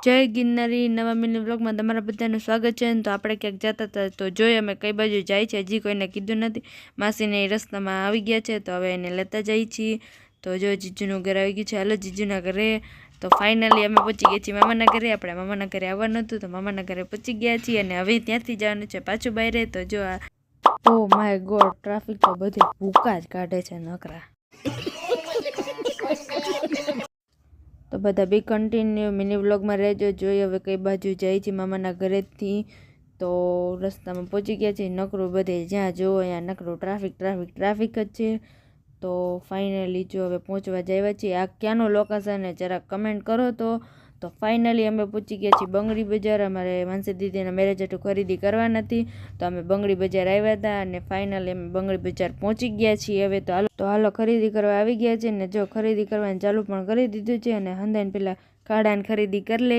જય ગિરનારી નવા મિની વ્લોગમાં તમારા બધાનું સ્વાગત છે. તો આપણે ક્યાંક જતા હતા તો જોઈએ અમે કઈ બાજુ જાય છે, હજી કોઈને કીધું નથી. માસીને રસ્તામાં આવી ગયા છે તો હવે એને લેતા જઈએ છીએ. તો જો જીજુનું ઘર આવી ગયું છે, હાલો જીજુના ઘરે. તો ફાઇનલી અમે પહોંચી ગયા છીએ મામાના ઘરે. આપણે મામાના ઘરે આવવાનું હતું તો મામાના ઘરે પહોંચી ગયા છીએ અને હવે ત્યાંથી જવાનું છે પાછું બહાર. તો જો આ ઓ માય ગોડ, ટ્રાફિક તો બધી ભૂકા જ કાઢે છે નકરા. તો બધા બી કન્ટિન્યુ મિની વ્લોગમાં રહેજો. જોઈએ હવે કઈ બાજુ જાય છે મામાના ઘરેથી. તો રસ્તામાં પહોંચી ગયા છે. નકરું બધે જ્યાં જોવો અહીંયા નકરું ટ્રાફિક જ છે. તો ફાઇનલી જો હવે પહોંચવા જાય છીએ. આ ક્યાંનું લોકેશન જરાક કમેન્ટ કરો. તો ફાઇનલી અમે પહોંચી ગયા છીએ બંગડી બજાર. અમારે માનસી દીદીના મેરેજ હતું, ખરીદી કરવા નથી તો અમે બંગડી બજાર આવ્યા હતા અને ફાઇનલી અમે બંગડી બજાર પહોંચી ગયા છીએ. હવે તો હાલો ખરીદી કરવા આવી ગયા છે ને જો ખરીદી કરવાનું ચાલુ પણ કરી દીધું છે અને હંધાઈને પેલા કાઢાને ખરીદી કરી લે.